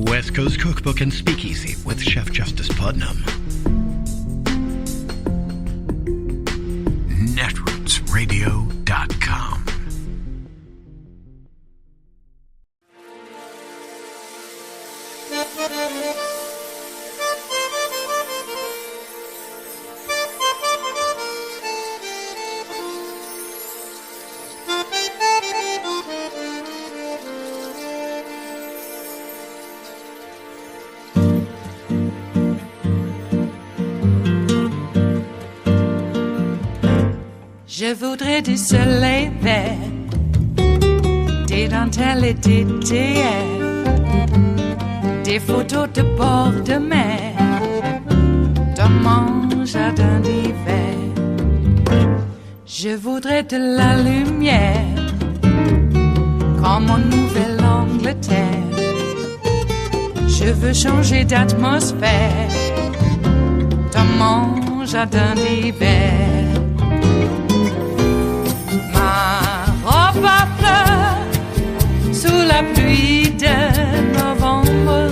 West Coast Cookbook and Speakeasy with Chef Justice Putnam. Netrootsradio.com. Je voudrais du soleil vert, des dentelles et des théières, des photos de bord de mer, dans mon jardin d'hiver. Je voudrais de la lumière, comme en Nouvelle-Angleterre. Je veux changer d'atmosphère, dans mon jardin d'hiver. À fleurs sous la pluie de novembre,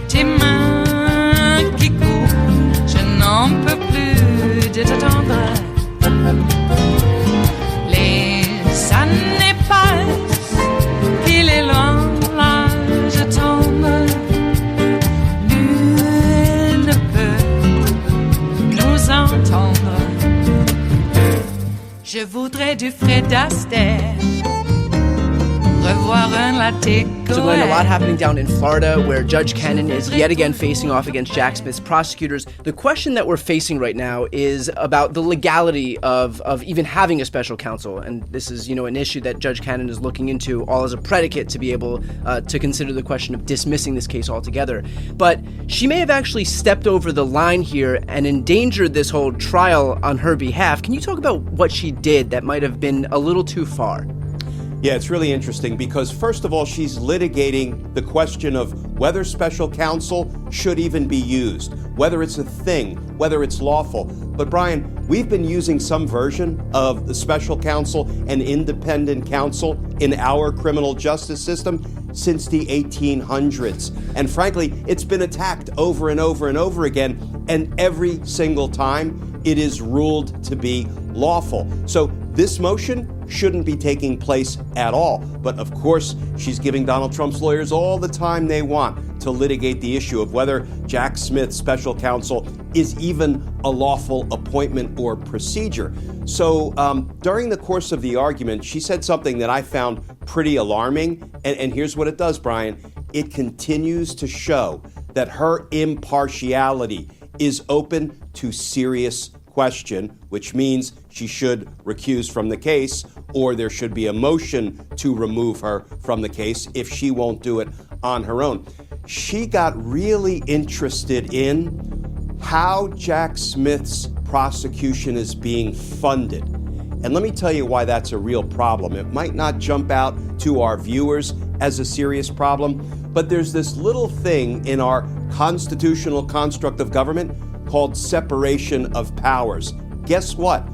tes mains qui courent, je n'en peux plus de t'attendre. Les années passent, il est loin, là je tombe. Nul ne peut nous entendre. Je voudrais du Fred Astaire, revoir un latte. So Glenn, a lot happening down in Florida where Judge Cannon is yet again facing off against Jack Smith's prosecutors. The question that we're facing right now is about the legality of even having a special counsel. And this is, an issue that Judge Cannon is looking into all as a predicate to be able to consider the question of dismissing this case altogether. But she may have actually stepped over the line here and endangered this whole trial on her behalf. Can you talk about what she did that might have been a little too far? Yeah, it's really interesting because, first of all, she's litigating the question of whether special counsel should even be used, whether it's a thing, whether it's lawful. But Brian, we've been using some version of the special counsel and independent counsel in our criminal justice system since the 1800s. And frankly, it's been attacked over and over and over again, and every single time it is ruled to be lawful. So this motion shouldn't be taking place at all. But of course, she's giving Donald Trump's lawyers all the time they want to litigate the issue of whether Jack Smith's special counsel is even a lawful appointment or procedure. So during the course of the argument, she said something that I found pretty alarming. And here's what it does, Brian. It continues to show that her impartiality is open to serious question, which means she should recuse from the case, or there should be a motion to remove her from the case if she won't do it on her own. She got really interested in how Jack Smith's prosecution is being funded. And let me tell you why that's a real problem. It might not jump out to our viewers as a serious problem, but there's this little thing in our constitutional construct of government called separation of powers. Guess what?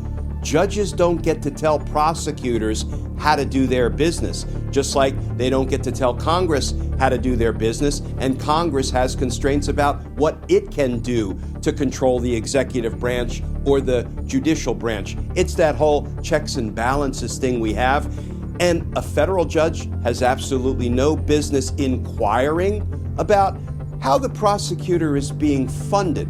Judges don't get to tell prosecutors how to do their business, just like they don't get to tell Congress how to do their business, and Congress has constraints about what it can do to control the executive branch or the judicial branch. It's that whole checks and balances thing we have, and a federal judge has absolutely no business inquiring about how the prosecutor is being funded.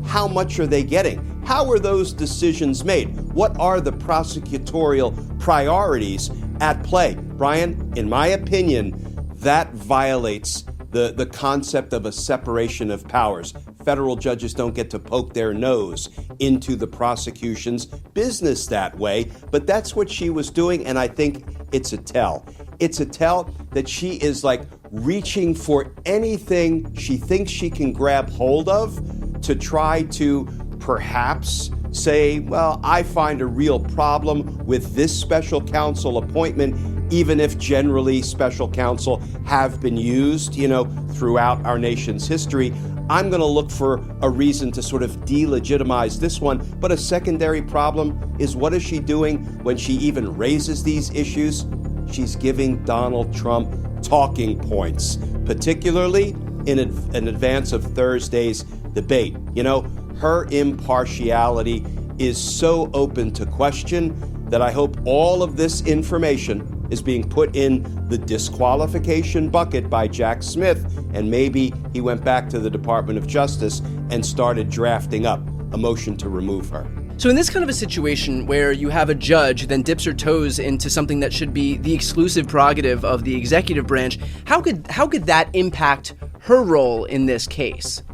How much are they getting? How are those decisions made? What are the prosecutorial priorities at play? Brian, in my opinion, that violates the concept of a separation of powers. Federal judges don't get to poke their nose into the prosecution's business that way, but that's what she was doing, and I think it's a tell. It's a tell that she is reaching for anything she thinks she can grab hold of to try to perhaps say, well, I find a real problem with this special counsel appointment, even if generally special counsel have been used, throughout our nation's history. I'm going to look for a reason to sort of delegitimize this one. But a secondary problem is, what is she doing when she even raises these issues? She's giving Donald Trump talking points. particularly in advance of Thursday's debate. You know, her impartiality is so open to question that I hope all of this information is being put in the disqualification bucket by Jack Smith, and maybe he went back to the Department of Justice and started drafting up a motion to remove her. So in this kind of a situation where you have a judge who then dips her toes into something that should be the exclusive prerogative of the executive branch, how could that impact her role in this case?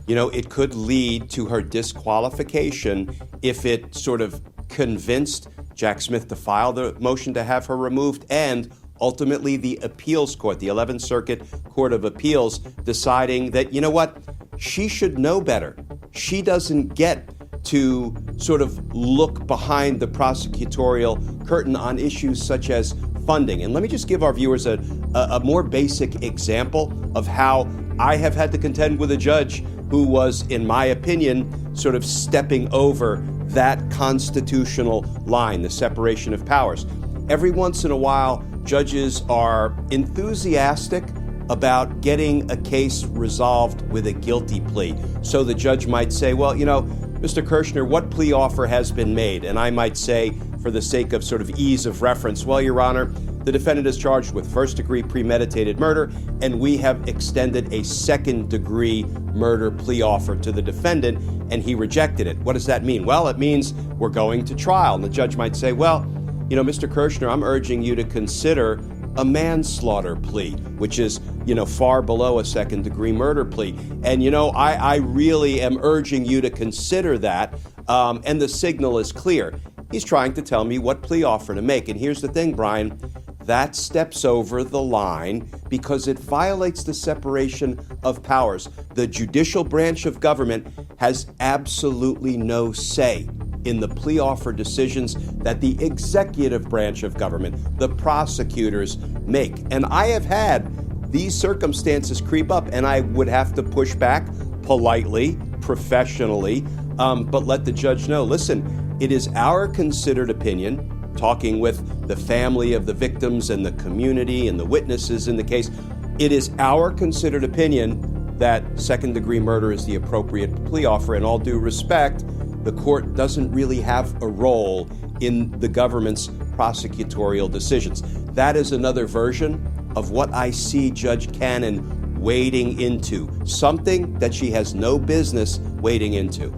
You know, it could lead to her disqualification if it sort of convinced Jack Smith to file the motion to have her removed, and ultimately the appeals court, the 11th Circuit Court of Appeals, deciding that, you know what, she should know better. She doesn't get to sort of look behind the prosecutorial curtain on issues such as funding. And let me just give our viewers a more basic example of how I have had to contend with a judge who was, in my opinion, sort of stepping over that constitutional line, the separation of powers. Every once in a while, judges are enthusiastic about getting a case resolved with a guilty plea. So the judge might say, well, you know, Mr. Kirshner, what plea offer has been made? And I might say, for the sake of sort of ease of reference, well, Your Honor, the defendant is charged with first-degree premeditated murder, and we have extended a second-degree murder plea offer to the defendant, and he rejected it. What does that mean? Well, it means we're going to trial. And the judge might say, well, you know, Mr. Kirshner, I'm urging you to consider a manslaughter plea, which is, you know, far below a second-degree murder plea. And, you know, I really am urging you to consider that, and the signal is clear. He's trying to tell me what plea offer to make. And here's the thing, Brian, that steps over the line because it violates the separation of powers. The judicial branch of government has absolutely no say in the plea offer decisions that the executive branch of government, the prosecutors, make. And I have had these circumstances creep up, and I would have to push back politely, professionally, but let the judge know, listen, it is our considered opinion, talking with the family of the victims and the community and the witnesses in the case, it is our considered opinion that second-degree murder is the appropriate plea offer. In all due respect, the court doesn't really have a role in the government's prosecutorial decisions. That is another version of what I see Judge Cannon wading into, something that she has no business wading into.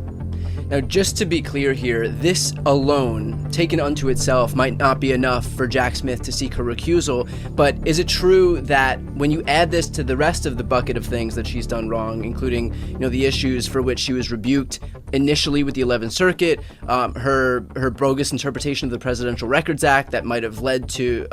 Now, just to be clear here, this alone, taken unto itself, might not be enough for Jack Smith to seek her recusal, but is it true that when you add this to the rest of the bucket of things that she's done wrong, including, you know, the issues for which she was rebuked initially with the 11th Circuit, her bogus interpretation of the Presidential Records Act that might have led to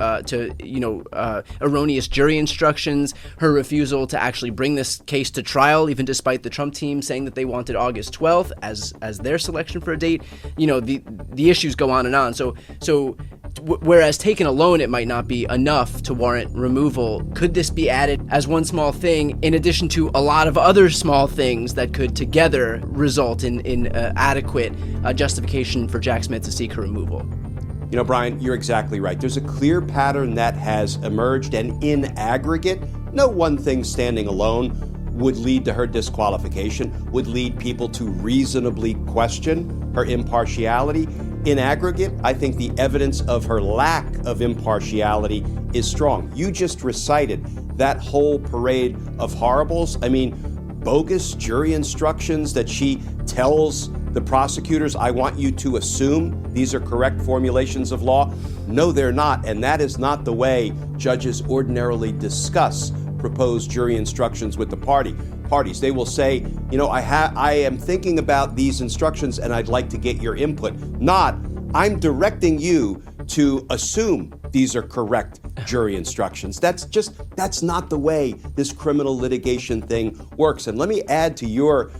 erroneous jury instructions, her refusal to actually bring this case to trial, even despite the Trump team saying that they wanted August 12th as their selection for a date, you know, the issues go on and on. So whereas taken alone, it might not be enough to warrant removal, could this be added as one small thing in addition to a lot of other small things that could together result in adequate justification for Jack Smith to seek her removal? You know, Brian, you're exactly right. There's a clear pattern that has emerged, and in aggregate, no one thing standing alone would lead to her disqualification, would lead people to reasonably question her impartiality. In aggregate, I think the evidence of her lack of impartiality is strong. You just recited that whole parade of horribles. I mean, bogus jury instructions that she tells the prosecutors, I want you to assume these are correct formulations of law. No, they're not, and that is not the way judges ordinarily discuss proposed jury instructions with the parties. They will say, you know, I am thinking about these instructions and I'd like to get your input. Not, I'm directing you to assume these are correct jury instructions. That's not the way this criminal litigation thing works. And let me add to your,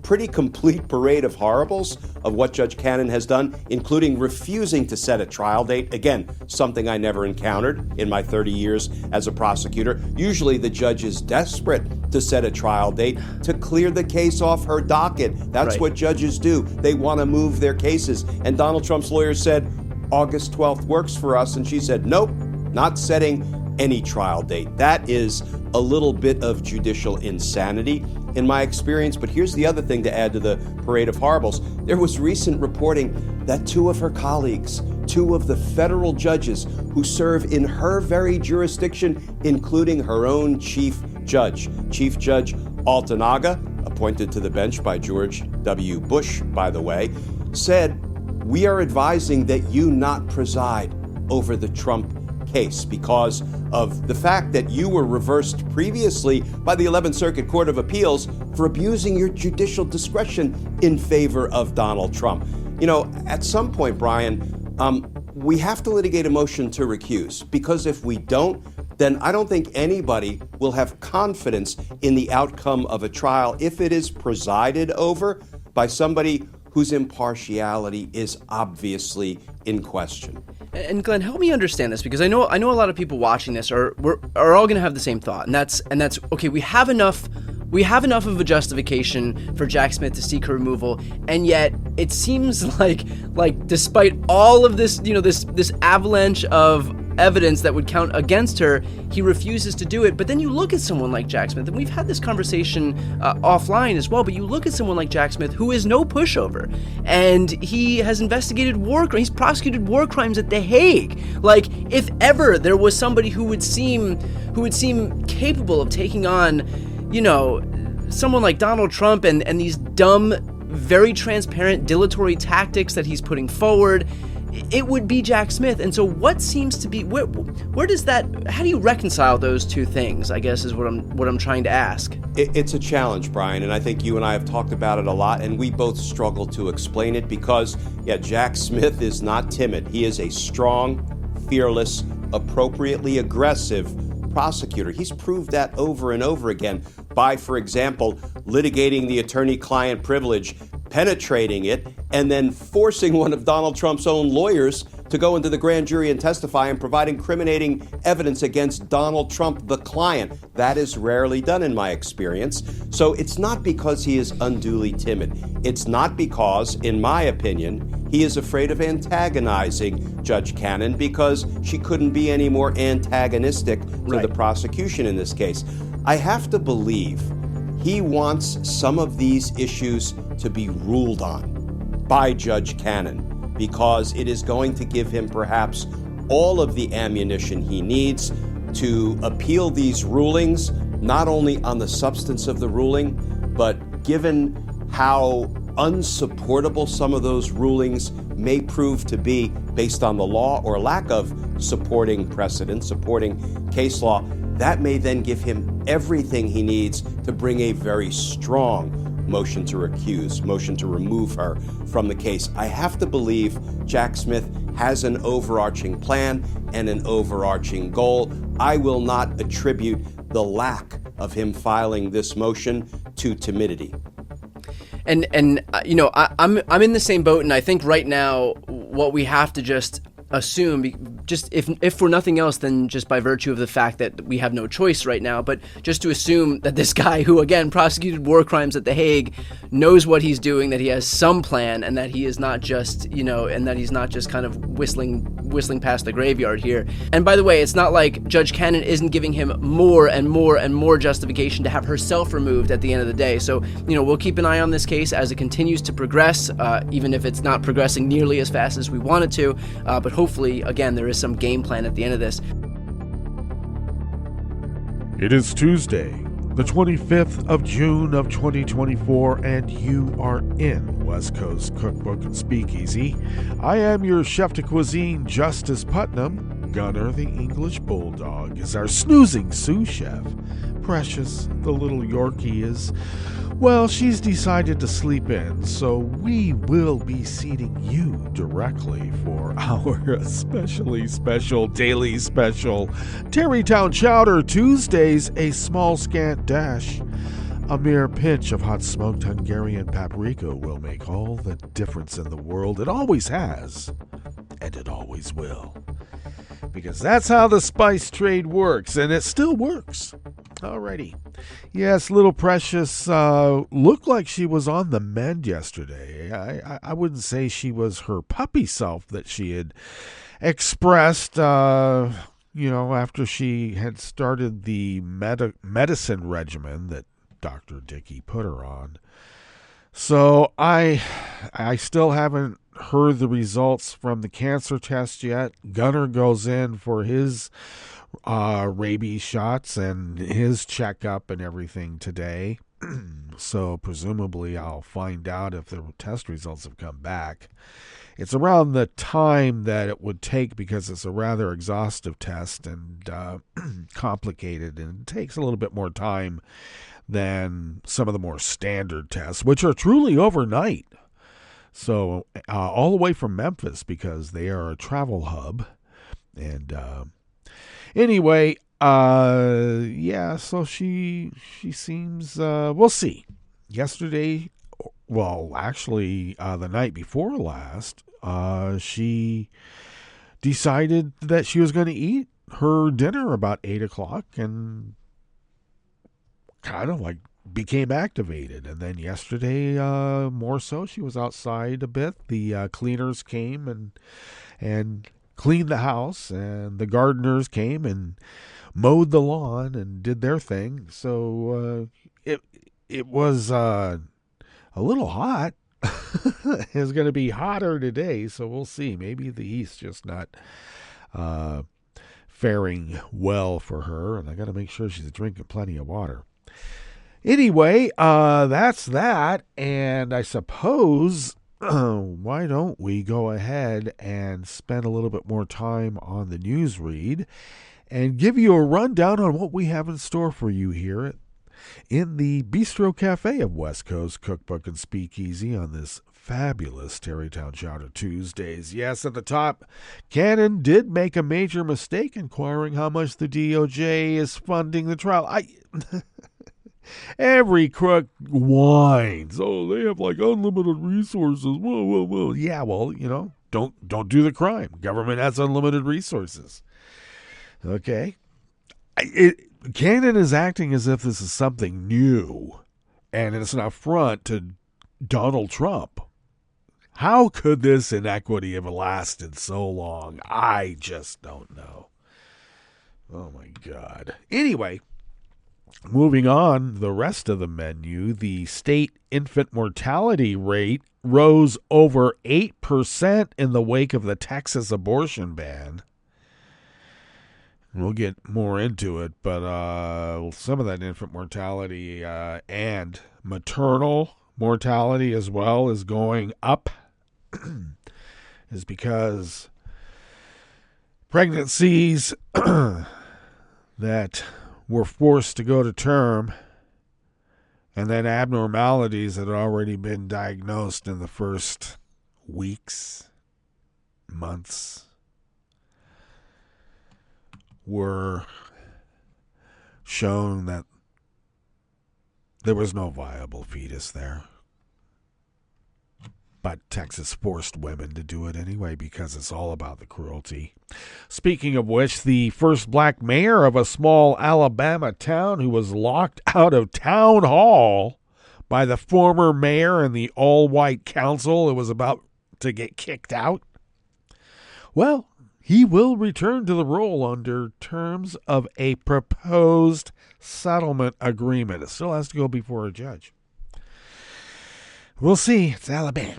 pretty complete parade of horribles of what Judge Cannon has done, including refusing to set a trial date. Again, something I never encountered in my 30 years as a prosecutor. Usually the judge is desperate to set a trial date to clear the case off her docket. That's right. What judges do. They want to move their cases. And Donald Trump's lawyer said, August 12th works for us. And she said, nope, not setting any trial date. That is a little bit of judicial insanity in my experience. But here's the other thing to add to the parade of horribles. There was recent reporting that two of her colleagues, two of the federal judges who serve in her very jurisdiction, including her own Chief Judge Altanaga, appointed to the bench by George W. Bush, by the way, said, "We are advising that you not preside over the Trump case because of the fact that you were reversed previously by the 11th Circuit Court of Appeals for abusing your judicial discretion in favor of Donald Trump." You know, at some point, Brian, we have to litigate a motion to recuse, because if we don't, then I don't think anybody will have confidence in the outcome of a trial if it is presided over by somebody whose impartiality is obviously in question. And Glenn, help me understand this, because I know a lot of people watching this are all going to have the same thought, and that's okay. We have enough of a justification for Jack Smith to seek her removal, and yet it seems like despite all of this, this avalanche of evidence that would count against her, he refuses to do it. But then you look at someone like Jack Smith, and we've had this conversation offline as well, but you look at someone like Jack Smith, who is no pushover, and he has he's prosecuted war crimes at The Hague. Like, if ever there was somebody who would seem capable of taking on, someone like Donald Trump and these dumb, very transparent, dilatory tactics that he's putting forward, it would be Jack Smith. And so what seems to be, where does that, how do you reconcile those two things, I guess, is what I'm trying to ask. It's a challenge, Brian, and I think you and I have talked about it a lot, and we both struggle to explain it because, Jack Smith is not timid. He is a strong, fearless, appropriately aggressive prosecutor. He's proved that over and over again by, for example, litigating the attorney-client privilege, penetrating it, and then forcing one of Donald Trump's own lawyers to go into the grand jury and testify and provide incriminating evidence against Donald Trump, the client. That is rarely done in my experience. So it's not because he is unduly timid. It's not because, in my opinion, he is afraid of antagonizing Judge Cannon, because she couldn't be any more antagonistic to the prosecution in this case. I have to believe he wants some of these issues to be ruled on by Judge Cannon, because it is going to give him perhaps all of the ammunition he needs to appeal these rulings, not only on the substance of the ruling, but given how unsupportable some of those rulings may prove to be based on the law or lack of supporting precedent, supporting case law, that may then give him everything he needs to bring a very strong motion to recuse, motion to remove her from the case. I have to believe Jack Smith has an overarching plan and an overarching goal. I will not attribute the lack of him filing this motion to timidity. And I'm in the same boat, and I think right now what we have to just assume, just if for nothing else than just by virtue of the fact that we have no choice right now, but just to assume that this guy who, again, prosecuted war crimes at The Hague knows what he's doing, that he has some plan, and that he is not just, and that he's not just kind of whistling past the graveyard here. And by the way, it's not like Judge Cannon isn't giving him more and more and more justification to have herself removed at the end of the day. So, we'll keep an eye on this case as it continues to progress, even if it's not progressing nearly as fast as we want it to, but hopefully, again, there is some game plan at the end of this. It is Tuesday, the 25th of June of 2024, and you are in West Coast Cookbook and Speakeasy. I am your chef de cuisine, Justice Putnam. Gunner, the English bulldog, is our snoozing sous chef. Precious, the little Yorkie, is, well, she's decided to sleep in, so we will be seating you directly for our especially special daily special Tarrytown Chowder Tuesdays, a small scant dash. A mere pinch of hot smoked Hungarian paprika will make all the difference in the world. It always has, and it always will. Because that's how the spice trade works, and it still works. Alrighty. Yes, little Precious looked like she was on the mend yesterday. I wouldn't say she was her puppy self that she had expressed after she had started the medicine regimen that Dr. Dickey put her on. So I still haven't heard the results from the cancer test yet. Gunnar goes in for his rabies shots and his checkup and everything today. So presumably I'll find out if the test results have come back. It's around the time that it would take because it's a rather exhaustive test and complicated, and it takes a little bit more time than some of the more standard tests, which are truly overnight. So all the way from Memphis, because they are a travel hub. And anyway, so she seems, we'll see. Yesterday, well, actually, the night before last, she decided that she was going to eat her dinner about 8 o'clock and kind of like became activated. And then yesterday, more so, she was outside a bit. The cleaners came and cleaned the house, and the gardeners came and mowed the lawn and did their thing. So it was a little hot. It's going to be hotter today, so we'll see. Maybe the East's just not faring well for her, and I got to make sure she's drinking plenty of water. Anyway, that's that, and I suppose why don't we go ahead and spend a little bit more time on the news read and give you a rundown on what we have in store for you here in the Bistro Cafe of West Coast Cookbook and Speakeasy on this fabulous Tarrytown Chowder Tuesdays. Yes, at the top, Cannon did make a major mistake inquiring how much the DOJ is funding the trial. Every crook whines. Oh, they have like unlimited resources. Whoa. Yeah, well, don't do the crime. Government has unlimited resources. Okay. Cannon is acting as if this is something new, and it's an affront to Donald Trump. How could this inequity have lasted so long? I just don't know. Oh, my God. Anyway, moving on, the rest of the menu, the state infant mortality rate rose over 8% in the wake of the Texas abortion ban. We'll get more into it, but some of that infant mortality and maternal mortality as well is going up is because pregnancies that were forced to go to term and then abnormalities that had already been diagnosed in the first weeks, months, were shown that there was no viable fetus there. But Texas forced women to do it anyway because it's all about the cruelty. Speaking of which, the first black mayor of a small Alabama town who was locked out of town hall by the former mayor and the all-white council who was about to get kicked out. Well, he will return to the role under terms of a proposed settlement agreement. It still has to go before a judge. We'll see. It's Alabama.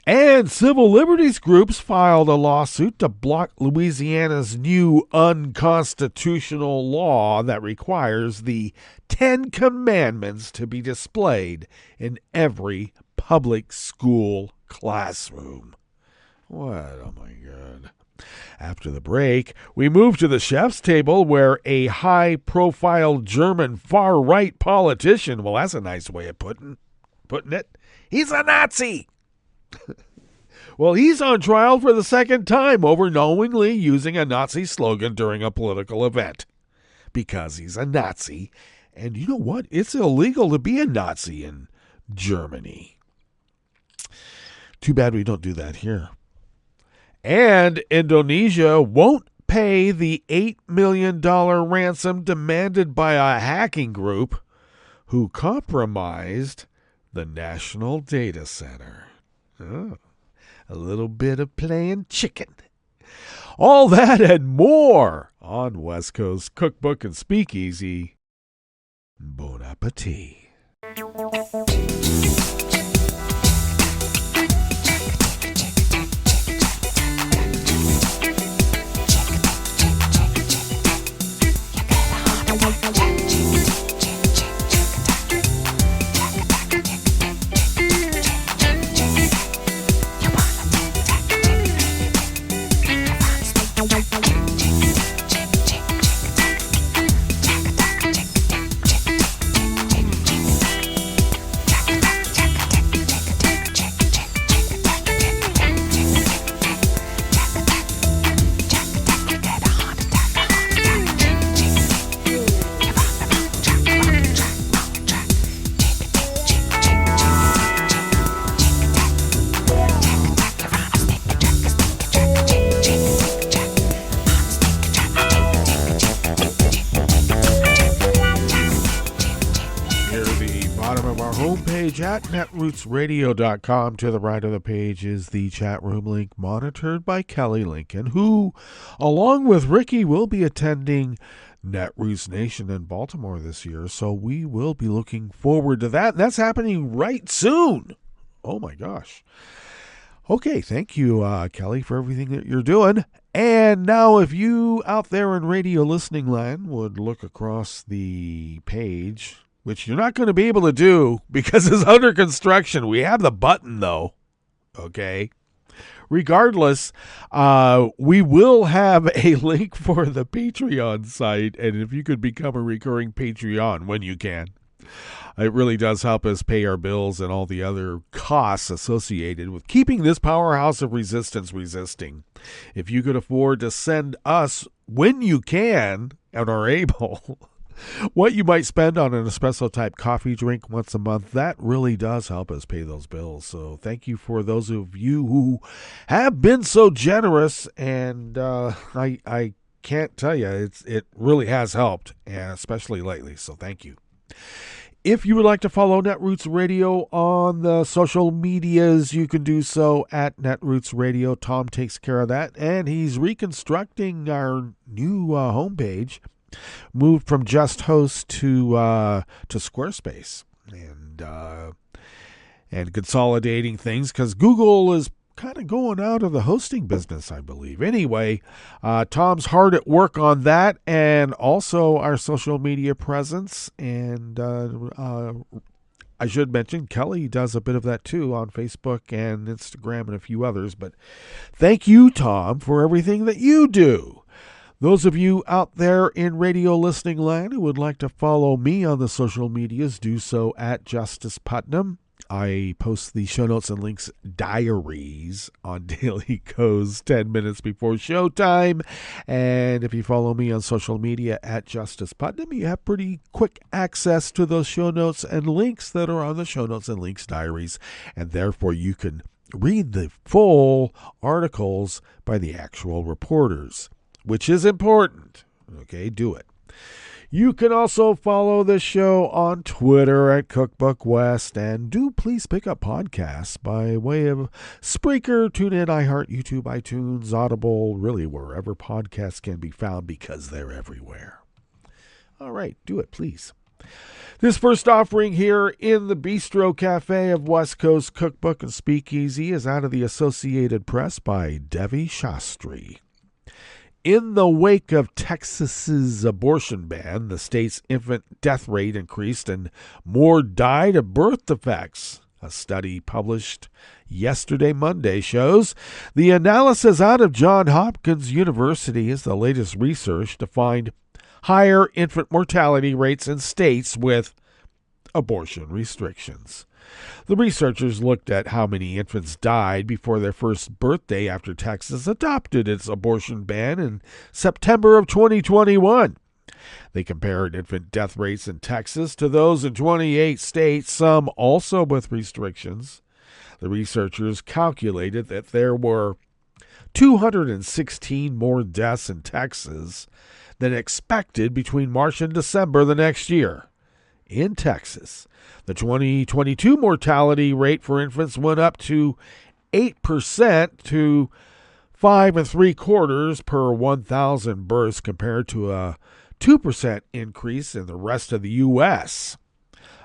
And civil liberties groups filed a lawsuit to block Louisiana's new unconstitutional law that requires the 10 Commandments to be displayed in every public school classroom. What? Oh, my God. After the break, we move to the chef's table where a high-profile German far-right politician, well, that's a nice way of putting it, he's a Nazi. Well, he's on trial for the second time over knowingly using a Nazi slogan during a political event. Because he's a Nazi. And you know what? It's illegal to be a Nazi in Germany. Too bad we don't do that here. And Indonesia won't pay the $8 million ransom demanded by a hacking group who compromised the National Data Center. Oh, a little bit of playing chicken. All that and more on West Coast Cookbook and Speakeasy. Bon appetit. At netrootsradio.com. To the right of the page is the chat room link monitored by Kelly Lincoln, who, along with Ricky, will be attending Netroots Nation in Baltimore this year. So we will be looking forward to that. That's happening right soon. Oh my gosh. Okay, thank you, Kelly, for everything that you're doing. And now if you out there in radio listening land would look across the page, which you're not going to be able to do because it's under construction. We have the button, though. Okay. Regardless, we will have a link for the Patreon site. And if you could become a recurring Patreon when you can, it really does help us pay our bills and all the other costs associated with keeping this powerhouse of resistance resisting. If you could afford to send us when you can and are able what you might spend on an espresso type coffee drink once a month, that really does help us pay those bills. So thank you for those of you who have been so generous, and I can't tell you, it really has helped, and especially lately. So thank you. If you would like to follow Netroots Radio on the social medias, you can do so at Netroots Radio. Tom takes care of that, and he's reconstructing our new homepage. Moved from Just Host to Squarespace, and consolidating things because Google is kind of going out of the hosting business, I believe. Anyway, Tom's hard at work on that, and also our social media presence. And I should mention Kelly does a bit of that too on Facebook and Instagram and a few others. But thank you, Tom, for everything that you do. Those of you out there in radio listening land who would like to follow me on the social medias, do so at Justice Putnam. I post the show notes and links diaries on Daily Co's 10 minutes before showtime. And if you follow me on social media at Justice Putnam, you have pretty quick access to those show notes and links that are on the show notes and links diaries. And therefore you can read the full articles by the actual reporters, which is important. Okay, do it. You can also follow the show on Twitter at Cookbook West, and do please pick up podcasts by way of Spreaker, TuneIn, iHeart, YouTube, iTunes, Audible, really wherever podcasts can be found, because they're everywhere. All right, do it, please. This first offering here in the Bistro Cafe of West Coast Cookbook and Speakeasy is out of the Associated Press by Devi Shastri. In the wake of Texas's abortion ban, the state's infant death rate increased and more died of birth defects. A study published yesterday, Monday, shows the analysis out of Johns Hopkins University is the latest research to find higher infant mortality rates in states with abortion restrictions. The researchers looked at how many infants died before their first birthday after Texas adopted its abortion ban in September of 2021. They compared infant death rates in Texas to those in 28 states, some also with restrictions. The researchers calculated that there were 216 more deaths in Texas than expected between March and December the next year. In Texas, the 2022 mortality rate for infants went up to 8% to 5.75 per 1,000 births compared to a 2% increase in the rest of the U.S.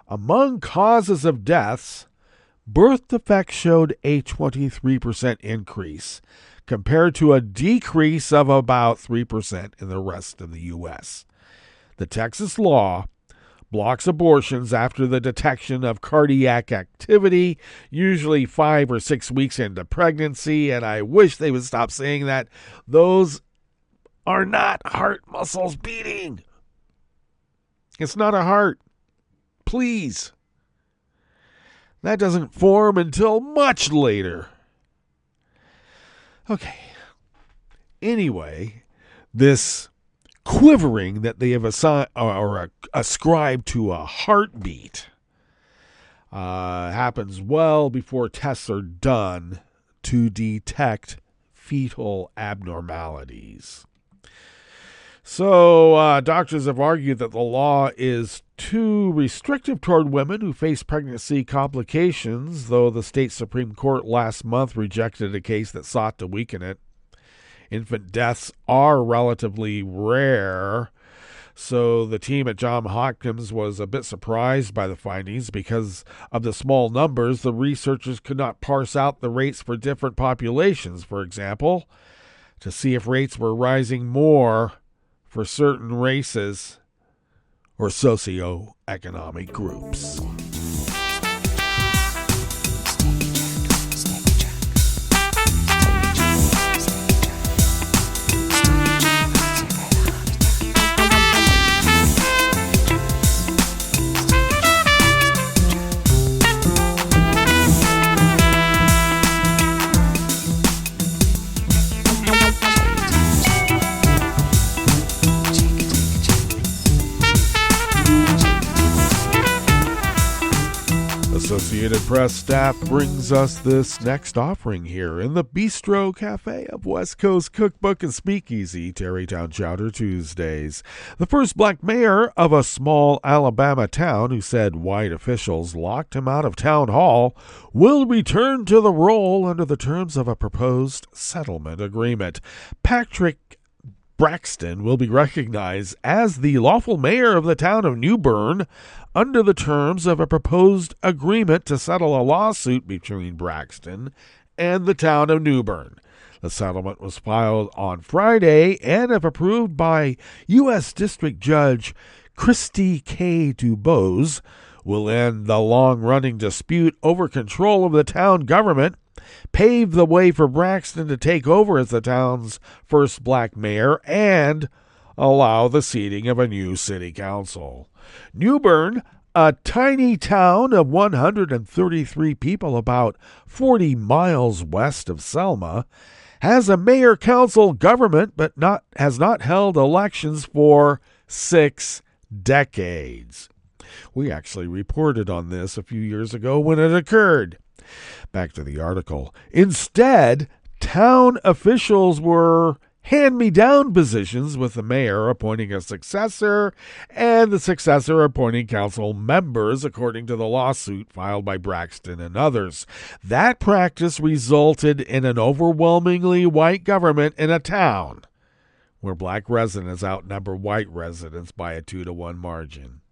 Among causes of deaths, birth defects showed a 23% increase compared to a decrease of about 3% in the rest of the U.S. The Texas law blocks abortions after the detection of cardiac activity, usually 5 or 6 weeks into pregnancy, and I wish they would stop saying that. Those are not heart muscles beating. It's not a heart. Please. That doesn't form until much later. Okay. Anyway, this quivering that they have ascribed to a heartbeat happens well before tests are done to detect fetal abnormalities. So doctors have argued that the law is too restrictive toward women who face pregnancy complications, though the state Supreme Court last month rejected a case that sought to weaken it. Infant deaths are relatively rare, so the team at Johns Hopkins was a bit surprised by the findings. Because of the small numbers, the researchers could not parse out the rates for different populations, for example, to see if rates were rising more for certain races or socioeconomic groups. Associated Press staff brings us this next offering here in the Bistro Cafe of West Coast Cookbook and Speakeasy, Tarrytown Chowder Tuesdays. The first black mayor of a small Alabama town who said white officials locked him out of town hall will return to the role under the terms of a proposed settlement agreement. Patrick Braxton will be recognized as the lawful mayor of the town of New Bern under the terms of a proposed agreement to settle a lawsuit between Braxton and the town of New Bern. The settlement was filed on Friday and, if approved by U.S. District Judge Christy K. Dubose, will end the long-running dispute over control of the town government, pave the way for Braxton to take over as the town's first black mayor, and allow the seating of a new city council. New Bern, a tiny town of 133 people about 40 miles west of Selma, has a mayor-council government but has not held elections for 6 decades. We actually reported on this a few years ago when it occurred. Back to the article. Instead, town officials were hand-me-down positions, with the mayor appointing a successor and the successor appointing council members, according to the lawsuit filed by Braxton and others. That practice resulted in an overwhelmingly white government in a town where black residents outnumber white residents by a 2-to-1 margin.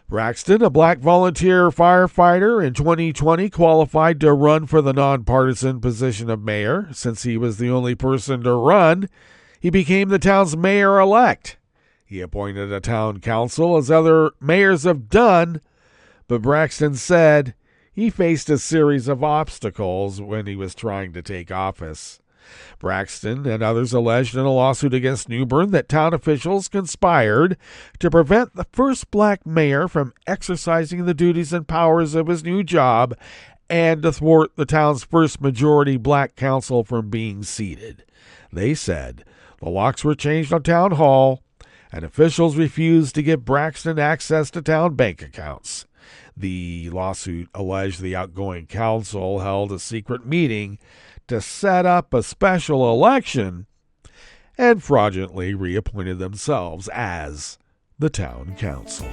Braxton, a black volunteer firefighter, in 2020 qualified to run for the nonpartisan position of mayor. Since he was the only person to run, he became the town's mayor-elect. He appointed a town council, as other mayors have done, but Braxton said he faced a series of obstacles when he was trying to take office. Braxton and others alleged in a lawsuit against New Bern that town officials conspired to prevent the first black mayor from exercising the duties and powers of his new job and to thwart the town's first majority black council from being seated. They said the locks were changed on town hall and officials refused to give Braxton access to town bank accounts. The lawsuit alleged the outgoing council held a secret meeting to set up a special election and fraudulently reappointed themselves as the town council.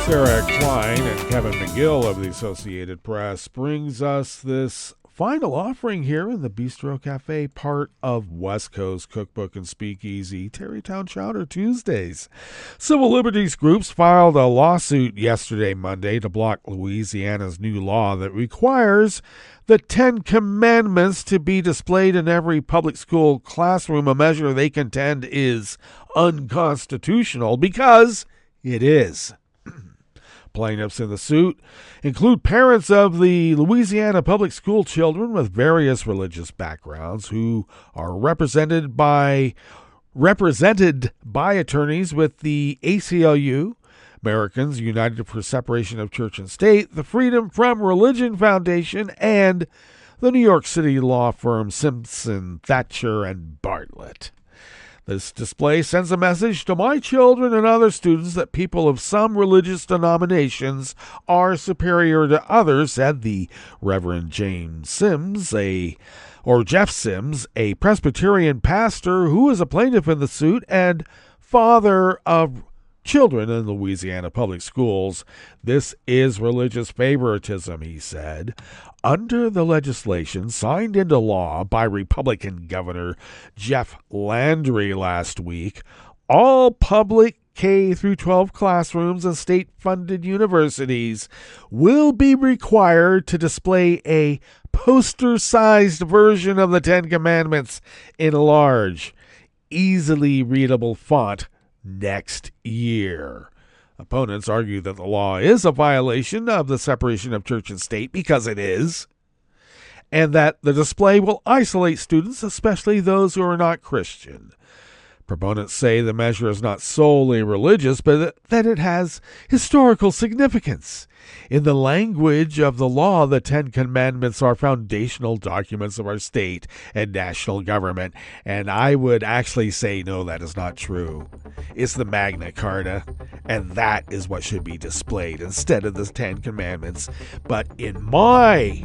Sarah Klein and Kevin McGill of the Associated Press brings us this final offering here in the Bistro Cafe, part of West Coast Cookbook and Speakeasy, Tarrytown Chowder Tuesdays. Civil liberties groups filed a lawsuit yesterday, Monday, to block Louisiana's new law that requires the 10 Commandments to be displayed in every public school classroom, a measure they contend is unconstitutional because it is. Plaintiffs in the suit include parents of the Louisiana public school children with various religious backgrounds who are represented by attorneys with the ACLU, Americans United for Separation of Church and State, the Freedom from Religion Foundation, and the New York City law firm Simpson, Thatcher, and Bartlett. This display sends a message to my children and other students that people of some religious denominations are superior to others, said the Reverend Jeff Sims, a Presbyterian pastor who is a plaintiff in the suit and father of children in Louisiana public schools. This is religious favoritism, he said. Under the legislation signed into law by Republican Governor Jeff Landry last week, all public K-12 classrooms and state-funded universities will be required to display a poster-sized version of the Ten Commandments in large, easily readable font next year. Opponents argue that the law is a violation of the separation of church and state because it is, and that the display will isolate students, especially those who are not Christian. Proponents say the measure is not solely religious, but that it has historical significance. In the language of the law, the Ten Commandments are foundational documents of our state and national government, and I would actually say, no, that is not true. It's the Magna Carta, and that is what should be displayed instead of the Ten Commandments. But in my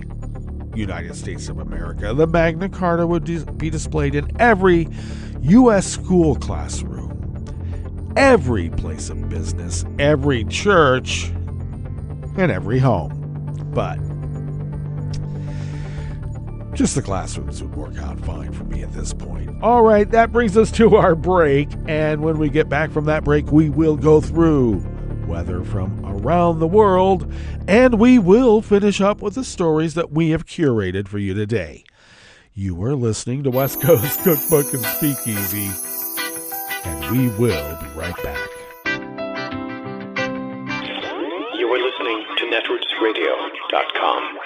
United States of America, the Magna Carta would be displayed in every U.S. school classroom, every place of business, every church, and every home. But just the classrooms would work out fine for me at this point. All right, that brings us to our break. And when we get back from that break, we will go through weather from around the world, and we will finish up with the stories that we have curated for you today. You are listening to West Coast Cookbook and Speakeasy, and we will be right back. You are listening to netrootsradio.com.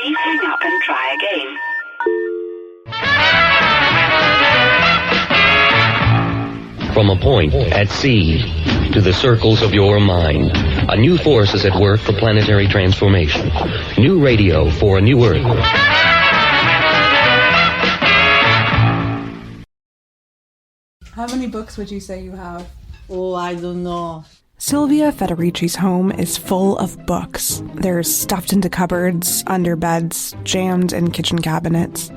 Please hang up and try again. From a point at sea to the circles of your mind, a new force is at work for planetary transformation. New radio for a new Earth. How many books would you say you have? Oh, I don't know. Sylvia Federici's home is full of books. They're stuffed into cupboards, under beds, jammed in kitchen cabinets.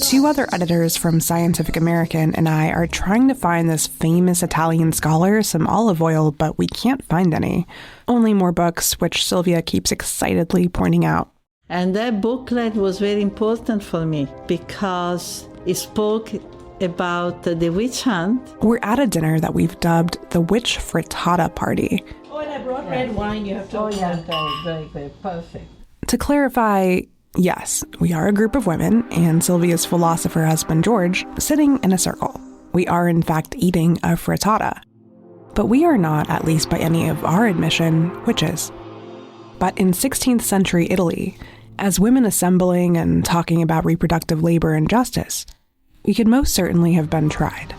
Two other editors from Scientific American and I are trying to find this famous Italian scholar some olive oil, but we can't find any. Only more books, which Sylvia keeps excitedly pointing out. And that booklet was very important for me because it spoke about the witch hunt. We're at a dinner that we've dubbed the Witch Frittata Party. Oh, and I brought red wine. You have to. Oh, yeah, very, very perfect. To clarify, yes, we are a group of women, and Sylvia's philosopher husband George, sitting in a circle. We are, in fact, eating a frittata. But we are not, at least by any of our admission, witches. But in 16th century Italy, as women assembling and talking about reproductive labor and justice, we could most certainly have been tried.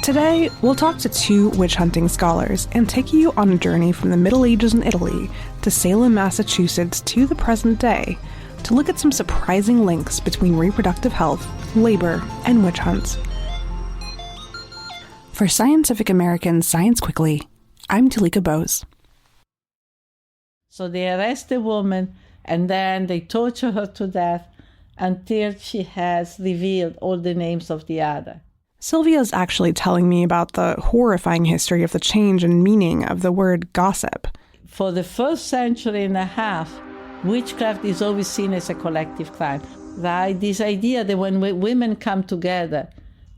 Today, we'll talk to two witch hunting scholars and take you on a journey from the Middle Ages in Italy to Salem, Massachusetts to the present day to look at some surprising links between reproductive health, labor, and witch hunts. For Scientific American's Science Quickly, I'm Talika Bose. So they arrest the woman and then they torture her to death until she has revealed all the names of the other. Sylvia's actually telling me about the horrifying history of the change in meaning of the word gossip. For the first century and a half, witchcraft is always seen as a collective crime. Right? This idea that when women come together,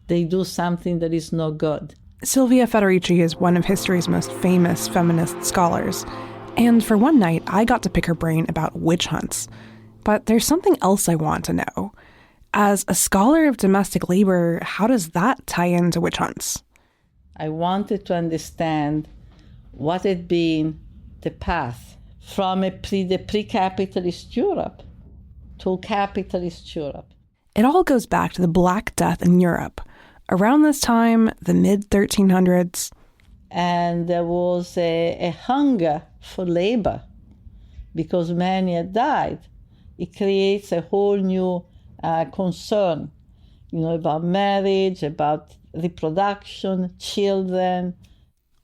they do something that is no good. Silvia Federici is one of history's most famous feminist scholars. And for one night, I got to pick her brain about witch hunts. But there's something else I want to know. As a scholar of domestic labor, how does that tie into witch hunts? I wanted to understand what had been the path from the pre-capitalist Europe to capitalist Europe. It all goes back to the Black Death in Europe. Around this time, the mid-1300s. And there was a hunger for labor because many had died. It creates a whole new concern, about marriage, about reproduction, children.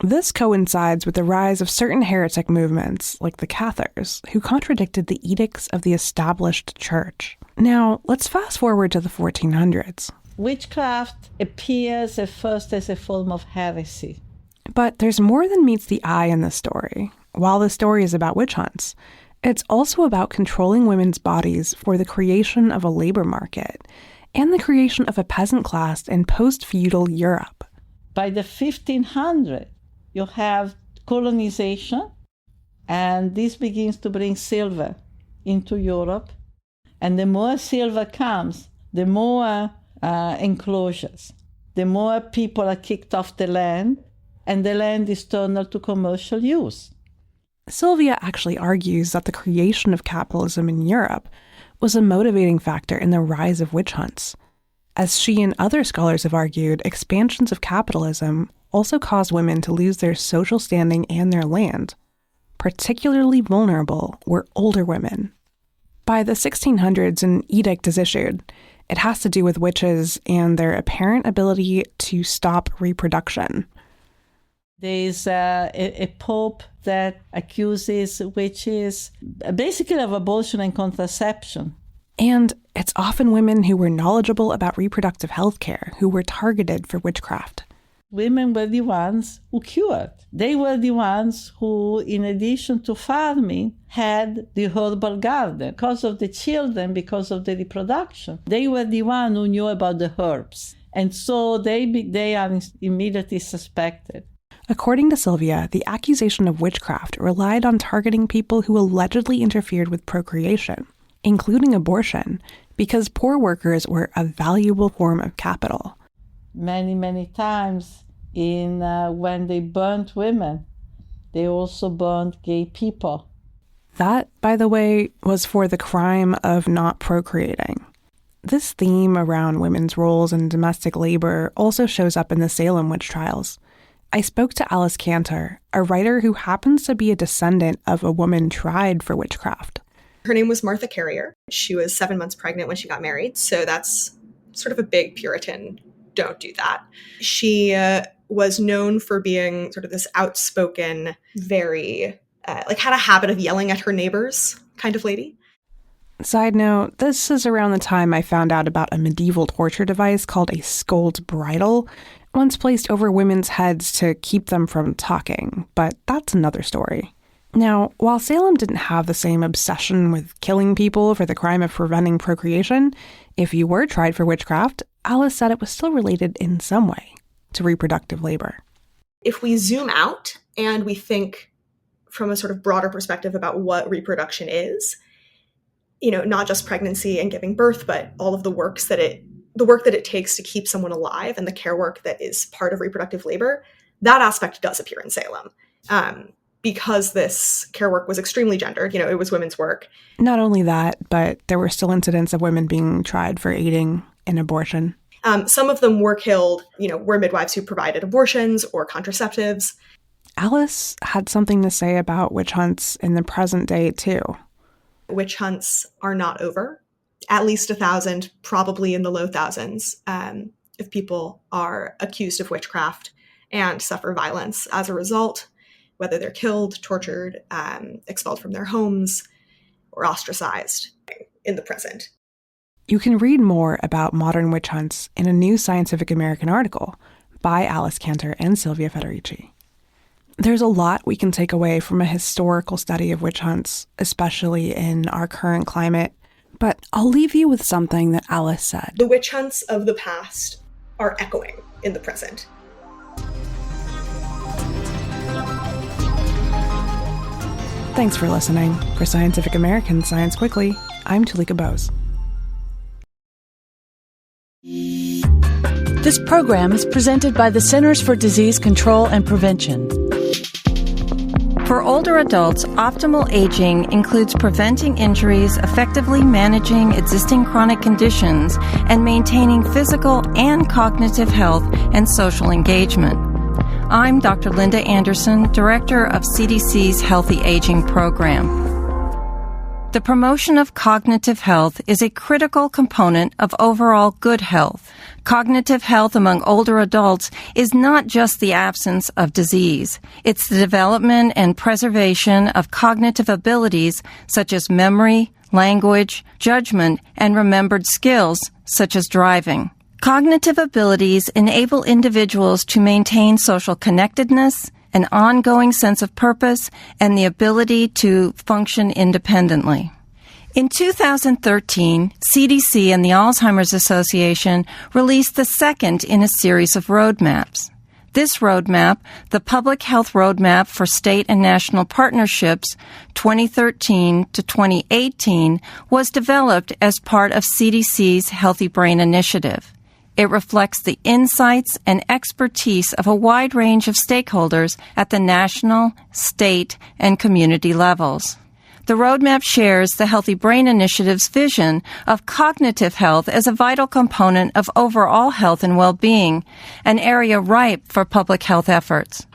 This coincides with the rise of certain heretic movements, like the Cathars, who contradicted the edicts of the established church. Now, let's fast forward to the 1400s. Witchcraft appears at first as a form of heresy. But there's more than meets the eye in this story. While the story is about witch hunts, it's also about controlling women's bodies for the creation of a labor market and the creation of a peasant class in post-feudal Europe. By the 1500s, you have colonization, and this begins to bring silver into Europe. And the more silver comes, the more enclosures, the more people are kicked off the land, and the land is turned to commercial use. Sylvia actually argues that the creation of capitalism in Europe was a motivating factor in the rise of witch hunts. As she and other scholars have argued, expansions of capitalism also caused women to lose their social standing and their land. Particularly vulnerable were older women. By the 1600s, an edict is issued. It has to do with witches and their apparent ability to stop reproduction. There's a pope that accuses witches basically of abortion and contraception. And it's often women who were knowledgeable about reproductive health care who were targeted for witchcraft. Women were the ones who cured. They were the ones who, in addition to farming, had the herbal garden. Because of the children, because of the reproduction, they were the ones who knew about the herbs. And so they are immediately suspected. According to Sylvia, the accusation of witchcraft relied on targeting people who allegedly interfered with procreation, including abortion, because poor workers were a valuable form of capital. Many, many times when they burnt women, they also burned gay people. That, by the way, was for the crime of not procreating. This theme around women's roles in domestic labor also shows up in the Salem witch trials. I spoke to Alice Cantor, a writer who happens to be a descendant of a woman tried for witchcraft. Her name was Martha Carrier. She was 7 months pregnant when she got married, so that's sort of a big Puritan, don't do that. She was known for being sort of this outspoken, very, had a habit of yelling at her neighbors kind of lady. Side note, this is around the time I found out about a medieval torture device called a scold's bridle, once placed over women's heads to keep them from talking, but that's another story. Now, while Salem didn't have the same obsession with killing people for the crime of preventing procreation, if you were tried for witchcraft, Alice said it was still related in some way to reproductive labor. If we zoom out and we think from a sort of broader perspective about what reproduction is, not just pregnancy and giving birth, but all of the work that it takes to keep someone alive and the care work that is part of reproductive labor, that aspect does appear in Salem. Because this care work was extremely gendered, it was women's work. Not only that, but there were still incidents of women being tried for aiding in abortion. Some of them were killed, were midwives who provided abortions or contraceptives. Alice had something to say about witch hunts in the present day, too. Witch hunts are not over. At least 1,000, probably in the low thousands, if people are accused of witchcraft and suffer violence as a result, whether they're killed, tortured, expelled from their homes, or ostracized in the present. You can read more about modern witch hunts in a new Scientific American article by Alice Cantor and Silvia Federici. There's a lot we can take away from a historical study of witch hunts, especially in our current climate, but I'll leave you with something that Alice said. The witch hunts of the past are echoing in the present. Thanks for listening. For Scientific American Science Quickly, I'm Talika Bose. This program is presented by the Centers for Disease Control and Prevention. For older adults, optimal aging includes preventing injuries, effectively managing existing chronic conditions, and maintaining physical and cognitive health and social engagement. I'm Dr. Linda Anderson, Director of CDC's Healthy Aging Program. The promotion of cognitive health is a critical component of overall good health. Cognitive health among older adults is not just the absence of disease. It's the development and preservation of cognitive abilities such as memory, language, judgment, and remembered skills such as driving. Cognitive abilities enable individuals to maintain social connectedness, an ongoing sense of purpose, and the ability to function independently. In 2013, CDC and the Alzheimer's Association released the second in a series of roadmaps. This roadmap, the Public Health Roadmap for State and National Partnerships 2013 to 2018, was developed as part of CDC's Healthy Brain Initiative. It reflects the insights and expertise of a wide range of stakeholders at the national, state, and community levels. The roadmap shares the Healthy Brain Initiative's vision of cognitive health as a vital component of overall health and well-being, an area ripe for public health efforts.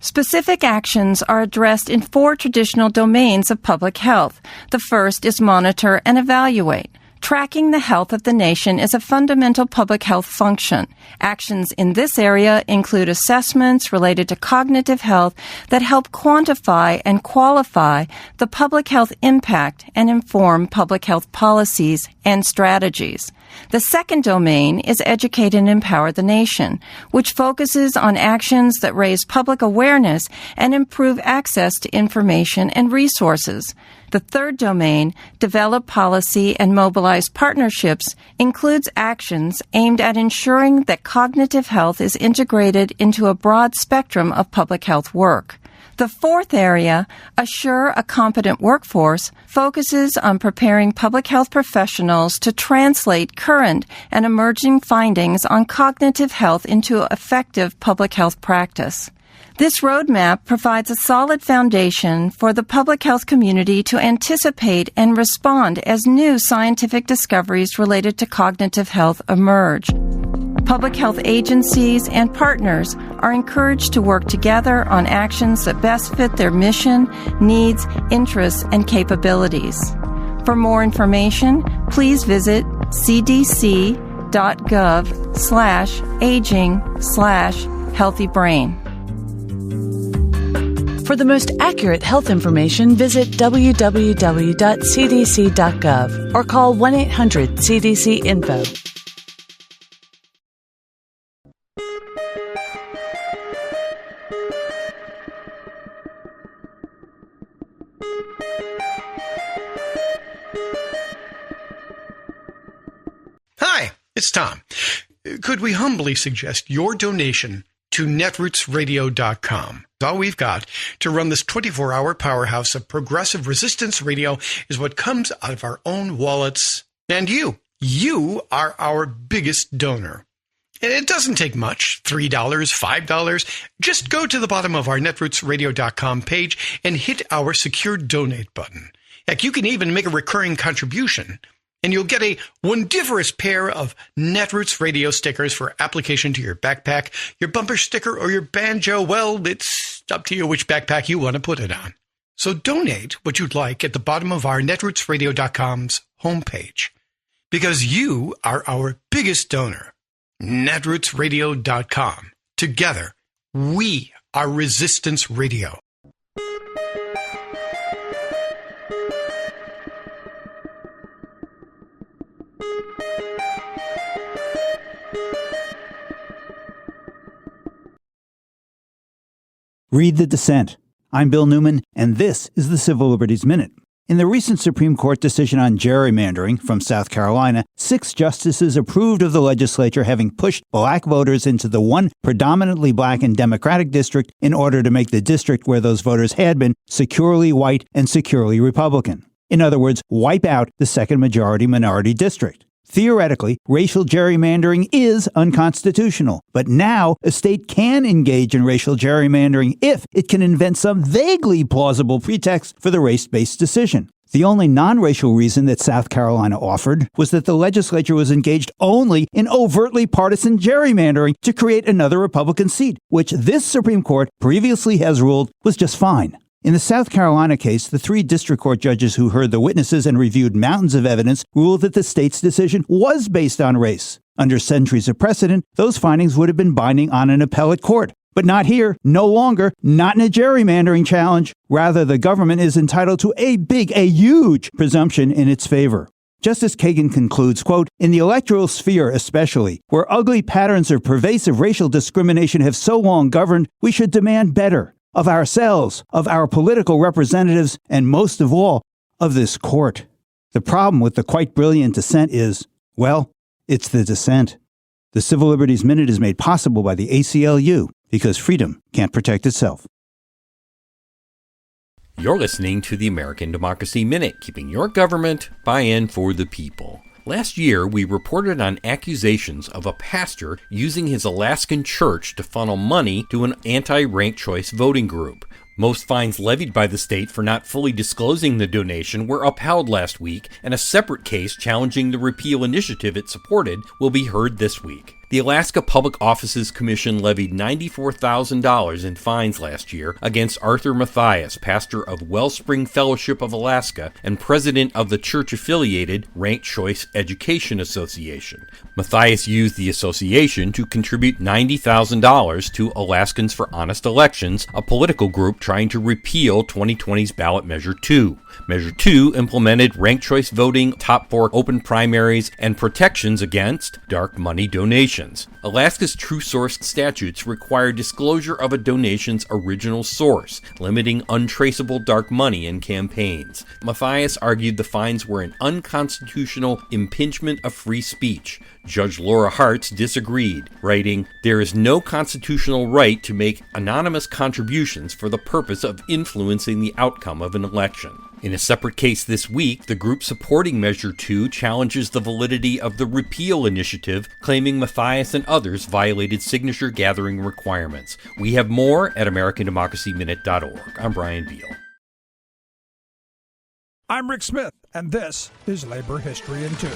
Specific actions are addressed in 4 traditional domains of public health. The first is monitor and evaluate. Tracking the health of the nation is a fundamental public health function. Actions in this area include assessments related to cognitive health that help quantify and qualify the public health impact and inform public health policies and strategies. The second domain is educate and empower the nation, which focuses on actions that raise public awareness and improve access to information and resources. The third domain, develop policy and mobilize partnerships, includes actions aimed at ensuring that cognitive health is integrated into a broad spectrum of public health work. The fourth area, assure a competent workforce, focuses on preparing public health professionals to translate current and emerging findings on cognitive health into effective public health practice. This roadmap provides a solid foundation for the public health community to anticipate and respond as new scientific discoveries related to cognitive health emerge. Public health agencies and partners are encouraged to work together on actions that best fit their mission, needs, interests, and capabilities. For more information, please visit cdc.gov/aging/healthybrain. For the most accurate health information, visit www.cdc.gov or call 1-800-CDC-INFO. Hi, it's Tom. Could we humbly suggest your donation to netrootsradio.com? All we've got to run this 24-hour powerhouse of progressive resistance radio is what comes out of our own wallets. And you are our biggest donor. And it doesn't take much, $3, $5. Just go to the bottom of our netrootsradio.com page and hit our secure donate button. Heck, you can even make a recurring contribution, and you'll get a wondiferous pair of Netroots radio stickers for application to your backpack, your bumper sticker, or your banjo. Well, it's up to you which backpack you want to put it on. So donate what you'd like at the bottom of our netrootsradio.com's homepage, because you are our biggest donor. netrootsradio.com. Together, we are Resistance Radio. Read the dissent. I'm Bill Newman, and this is the Civil Liberties Minute. In the recent Supreme Court decision on gerrymandering from South Carolina, 6 justices approved of the legislature having pushed black voters into the one predominantly black and Democratic district in order to make the district where those voters had been securely white and securely Republican. In other words, wipe out the second majority minority district. Theoretically, racial gerrymandering is unconstitutional, but now a state can engage in racial gerrymandering if it can invent some vaguely plausible pretext for the race-based decision. The only non-racial reason that South Carolina offered was that the legislature was engaged only in overtly partisan gerrymandering to create another Republican seat, which this Supreme Court previously has ruled was just fine. In the South Carolina case, the 3 district court judges who heard the witnesses and reviewed mountains of evidence ruled that the state's decision was based on race. Under centuries of precedent, those findings would have been binding on an appellate court. But not here, no longer, not in a gerrymandering challenge. Rather, the government is entitled to a huge presumption in its favor. Justice Kagan concludes, quote, "In the electoral sphere especially, where ugly patterns of pervasive racial discrimination have so long governed, we should demand better. Of ourselves, of our political representatives, and most of all, of this court." The problem with the quite brilliant dissent is, well, it's the dissent. The Civil Liberties Minute is made possible by the ACLU, because freedom can't protect itself. You're listening to the American Democracy Minute, keeping your government by and for the people. Last year, we reported on accusations of a pastor using his Alaskan church to funnel money to an anti-ranked choice voting group. Most fines levied by the state for not fully disclosing the donation were upheld last week, and a separate case challenging the repeal initiative it supported will be heard this week. The Alaska Public Offices Commission levied $94,000 in fines last year against Arthur Mathias, pastor of Wellspring Fellowship of Alaska and president of the church-affiliated Ranked Choice Education Association. Mathias used the association to contribute $90,000 to Alaskans for Honest Elections, a political group trying to repeal 2020's ballot Measure 2. Measure 2 implemented ranked choice voting, top 4 open primaries, and protections against dark money donations. Alaska's True Source statutes require disclosure of a donation's original source, limiting untraceable dark money in campaigns. Mathias argued the fines were an unconstitutional impingement of free speech. Judge Laura Hartz disagreed, writing, "There is no constitutional right to make anonymous contributions for the purpose of influencing the outcome of an election." In a separate case this week, the group supporting Measure 2 challenges the validity of the repeal initiative, claiming Mathias and others violated signature gathering requirements. We have more at AmericanDemocracyMinute.org. I'm Brian Beal. I'm Rick Smith, and this is Labor History in 2.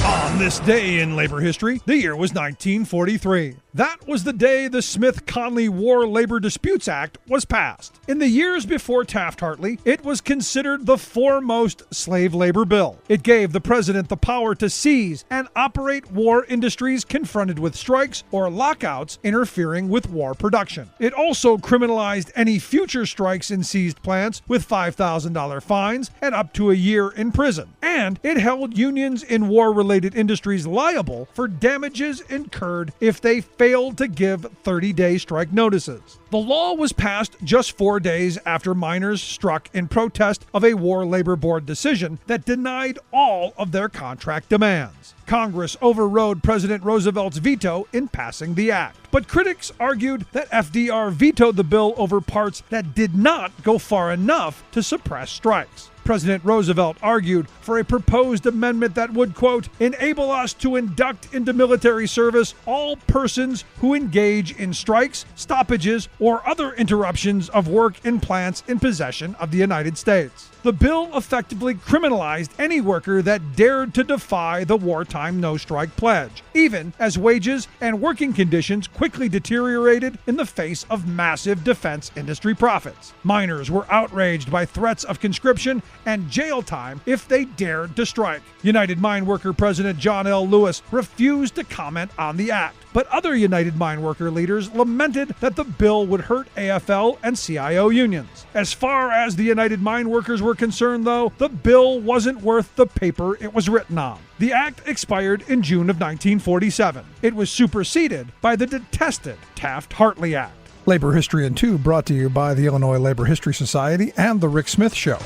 On this day in labor history, the year was 1943. That was the day the Smith-Conley War Labor Disputes Act was passed. In the years before Taft-Hartley, it was considered the foremost slave labor bill. It gave the president the power to seize and operate war industries confronted with strikes or lockouts interfering with war production. It also criminalized any future strikes in seized plants with $5,000 fines and up to a year in prison. And it held unions in war-related industries liable for damages incurred if they failed to give 30-day strike notices. The law was passed just 4 days after miners struck in protest of a War Labor Board decision that denied all of their contract demands. Congress overrode President Roosevelt's veto in passing the act. But critics argued that FDR vetoed the bill over parts that did not go far enough to suppress strikes. President Roosevelt argued for a proposed amendment that would, quote, enable us to induct into military service all persons who engage in strikes, stoppages, or other interruptions of work in plants in possession of the United States. The bill effectively criminalized any worker that dared to defy the wartime no-strike pledge, even as wages and working conditions quickly deteriorated in the face of massive defense industry profits. Miners were outraged by threats of conscription and jail time if they dared to strike. United Mine Worker President John L. Lewis refused to comment on the act, but other United Mine Worker leaders lamented that the bill would hurt AFL and CIO unions. As far as the United Mine Workers were concerned, though, the bill wasn't worth the paper it was written on. The act expired in June of 1947. It was superseded by the detested Taft-Hartley Act. Labor History in 2 brought to you by the Illinois Labor History Society and The Rick Smith Show.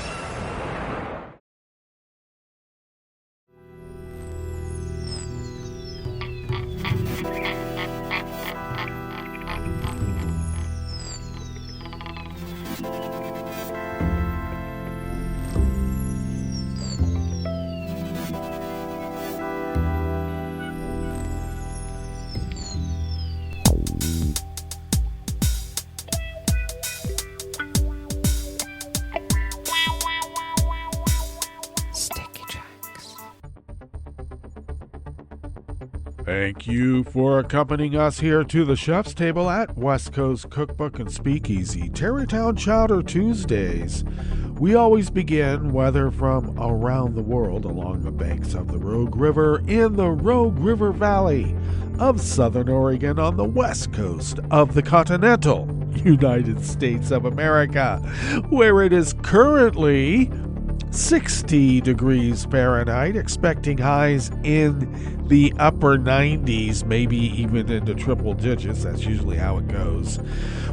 Thank you for accompanying us here to the Chef's Table at West Coast Cookbook and Speakeasy, Tarrytown Chowder Tuesdays. We always begin, whether from around the world, along the banks of the Rogue River in the Rogue River Valley of Southern Oregon on the west coast of the continental United States of America, where it is currently 60 degrees Fahrenheit, expecting highs in the upper 90s, maybe even into triple digits. That's usually how it goes,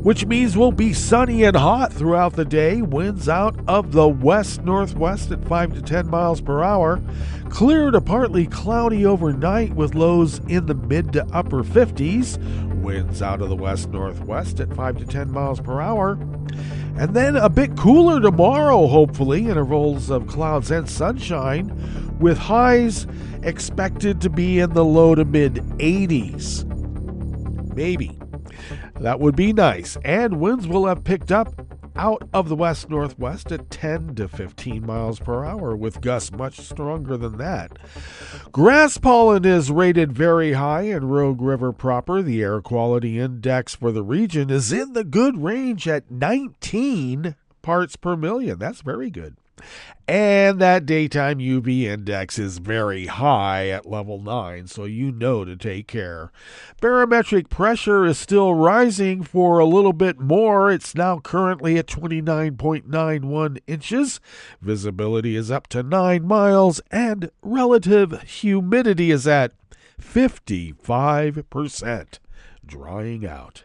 which means we'll be sunny and hot throughout the day. Winds out of the west-northwest at 5 to 10 miles per hour. Clear to partly cloudy overnight with lows in the mid to upper 50s. Winds out of the west-northwest at 5 to 10 miles per hour. And then a bit cooler tomorrow, hopefully, intervals of clouds and sunshine, with highs expected to be in the low to mid 80s. Maybe. That would be nice. And winds will have picked up out of the west-northwest at 10 to 15 miles per hour, with gusts much stronger than that. Grass pollen is rated very high in Rogue River proper. The air quality index for the region is in the good range at 19 parts per million. That's very good. And that daytime UV index is very high at level 9, so you know to take care. Barometric pressure is still rising for a little bit more. It's now currently at 29.91 inches. Visibility is up to 9 miles, and relative humidity is at 55%, drying out.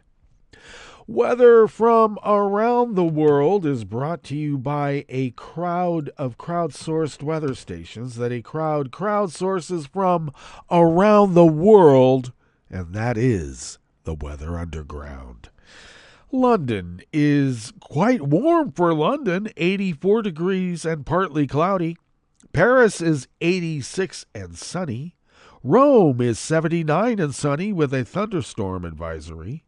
Weather from around the world is brought to you by a crowd of crowdsourced weather stations that a crowd crowdsources from around the world, and that is the Weather Underground. London is quite warm for London, 84 degrees and partly cloudy. Paris is 86 and sunny. Rome is 79 and sunny with a thunderstorm advisory.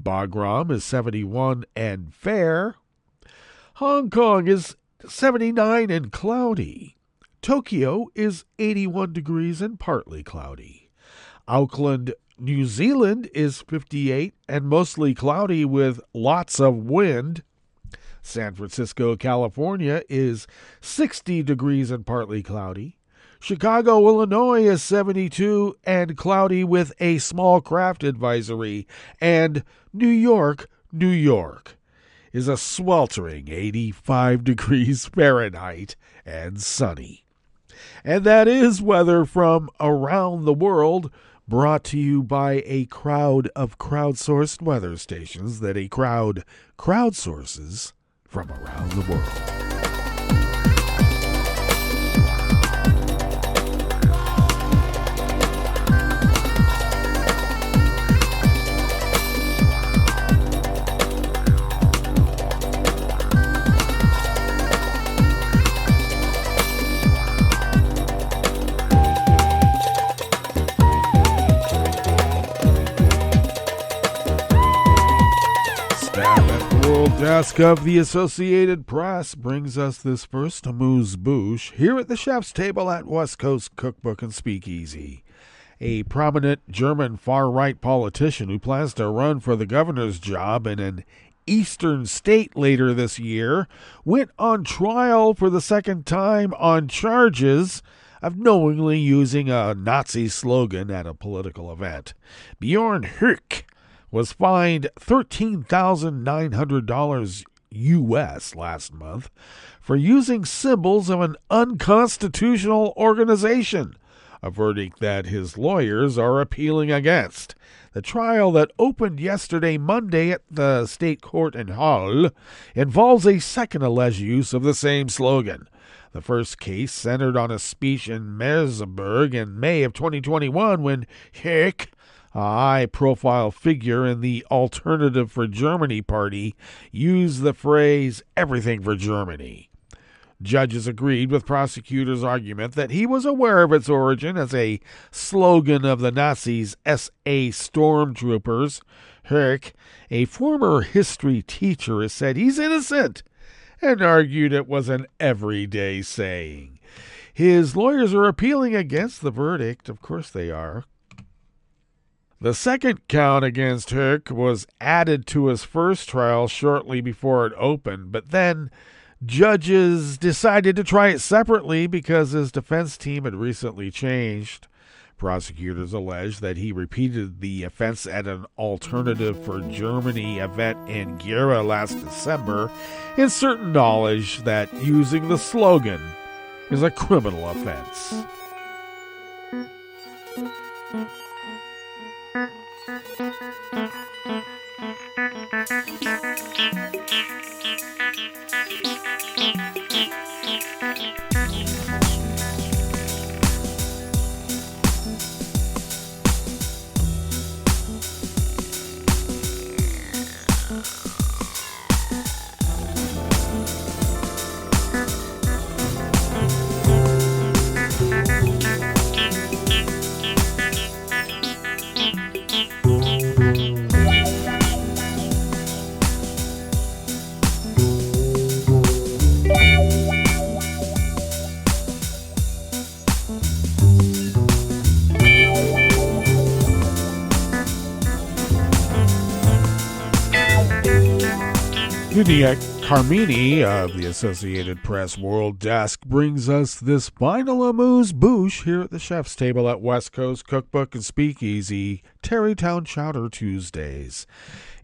Bagram is 71 and fair. Hong Kong is 79 and cloudy. Tokyo is 81 degrees and partly cloudy. Auckland, New Zealand is 58 and mostly cloudy with lots of wind. San Francisco, California is 60 degrees and partly cloudy. Chicago, Illinois is 72 and cloudy with a small craft advisory. And New York is a sweltering 85 degrees Fahrenheit and sunny. And that is weather from around the world, brought to you by a crowd of crowdsourced weather stations that a crowd crowdsources from around the world. Desk of the Associated Press brings us this first amuse-bouche here at the Chef's Table at West Coast Cookbook and Speakeasy. A prominent German far-right politician who plans to run for the governor's job in an eastern state later this year, went on trial for the second time on charges of knowingly using a Nazi slogan at a political event. Bjorn Höck was fined $13,900 U.S. last month for using symbols of an unconstitutional organization, a verdict that his lawyers are appealing against. The trial that opened yesterday, Monday, at the state court in Halle involves a second alleged use of the same slogan. The first case centered on a speech in Merseburg in May of 2021 when Höck, a high-profile figure in the Alternative for Germany party, used the phrase, "everything for Germany." Judges agreed with prosecutors' argument that he was aware of its origin as a slogan of the Nazis' SA stormtroopers. Höck, a former history teacher, has said he's innocent and argued it was an everyday saying. His lawyers are appealing against the verdict. Of course they are. The second count against Höck was added to his first trial shortly before it opened, but then judges decided to try it separately because his defense team had recently changed. Prosecutors allege that he repeated the offense at an Alternative for Germany event in Gera last December in certain knowledge that using the slogan is a criminal offense. Dunia Carmini of the Associated Press World Desk brings us this final amuse-bouche here at the chef's table at West Coast Cookbook and Speakeasy, Tarrytown Chowder Tuesdays.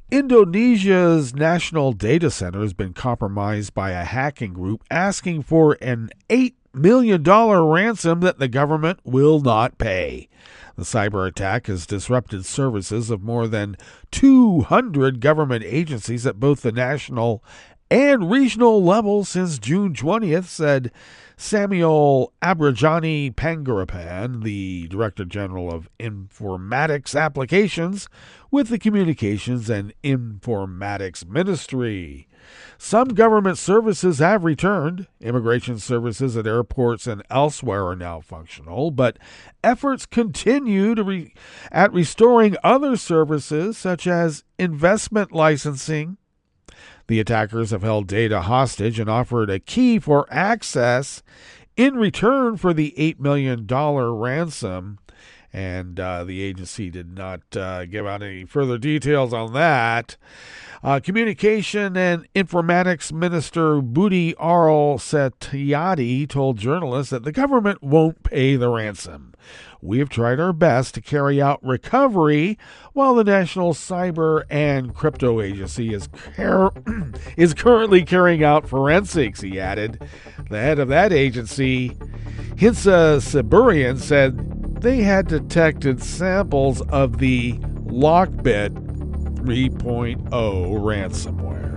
Indonesia's national data center has been compromised by a hacking group asking for an $8 million ransom that the government will not pay. The cyber attack has disrupted services of more than 200 government agencies at both the national and regional levels since June 20th, said Samuel Abrajani Pangarapan, the Director General of Informatics Applications with the Communications and Informatics Ministry. Some government services have returned. Immigration services at airports and elsewhere are now functional, but efforts continue at restoring other services such as investment licensing. The attackers have held data hostage and offered a key for access in return for the $8 million ransom. And the agency did not give out any further details on that. Communication and Informatics Minister Budi Arul Setiadi told journalists that the government won't pay the ransom. We have tried our best to carry out recovery while the National Cyber and Crypto Agency is currently carrying out forensics, he added. The head of that agency, Hinsa Siburian, said they had detected samples of the Lockbit 3.0 ransomware.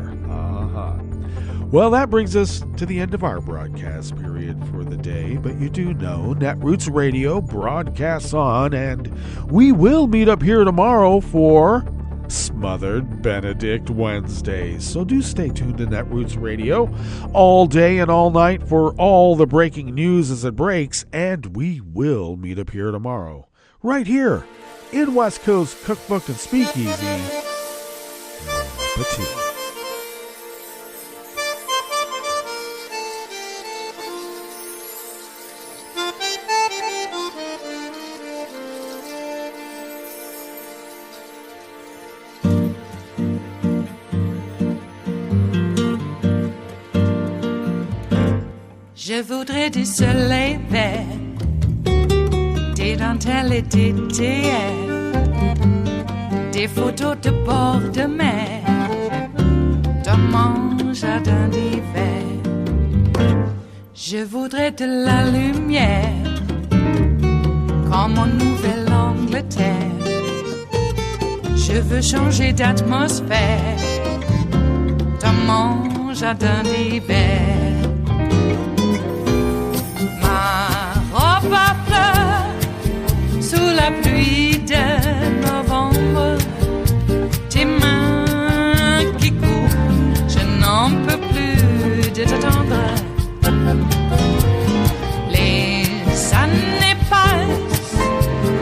Well, that brings us to the end of our broadcast period for the day, but you do know Netroots Radio broadcasts on, and we will meet up here tomorrow for Smothered Benedict Wednesdays. So do stay tuned to Netroots Radio all day and all night for all the breaking news as it breaks, and we will meet up here tomorrow, right here in West Coast Cookbook and Speakeasy. Appétit. Je voudrais du soleil vert, des dentelles et des théières, des photos de bord de mer, dans mon jardin d'hiver. Je voudrais de la lumière, comme en Nouvelle-Angleterre. Je veux changer d'atmosphère, dans mon jardin d'hiver. Ma robe à fleurs, sous la pluie de novembre, tes mains qui courent, je n'en peux plus de t'attendre. Les années passent,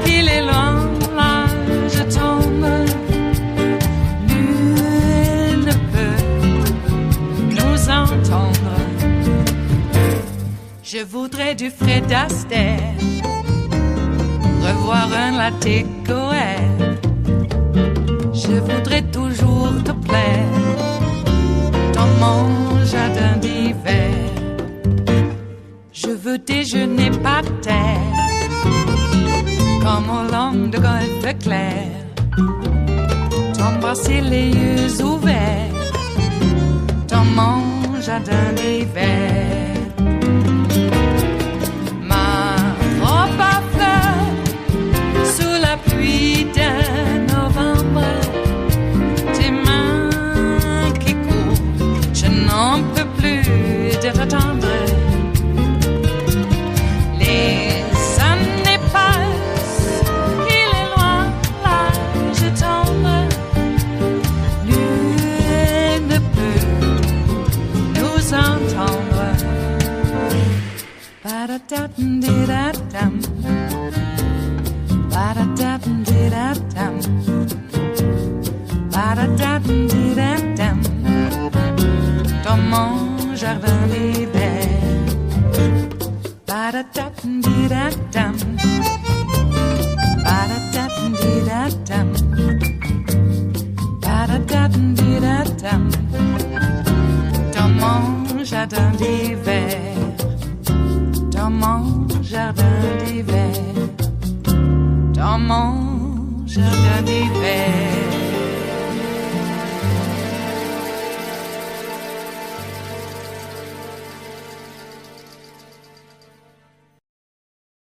qu'il est loin, là je tombe. Nul ne peut nous entendre. Je voudrais du Fred Astaire, revoir un latte Goël. Je voudrais toujours te plaire, dans mon jardin d'hiver. Je veux déjeuner par terre, comme au long de golfe clair, t'embrasser les yeux ouverts, dans mon jardin d'hiver. Ma robe à fleurs, sous la pluie de novembre, tes mains qui courent, je n'en peux plus de t'attendre. Les années passent, il est loin, là je tombe. Nul ne peut nous entendre. Ba-da-da-dum-di-da-dum, ba-da-da-dum-di-da-dum, ba-da-da-dum-di-da-dum, dans mon jardin d'hiver. Ba-da-da-dum-di-da-dum, ba-da-da-dum-di-da-dum, ba-da-da-dum-di-da-dum, dans mon jardin d'hiver. Dans mon jardin d'hiver, dans mon jardin d'hiver.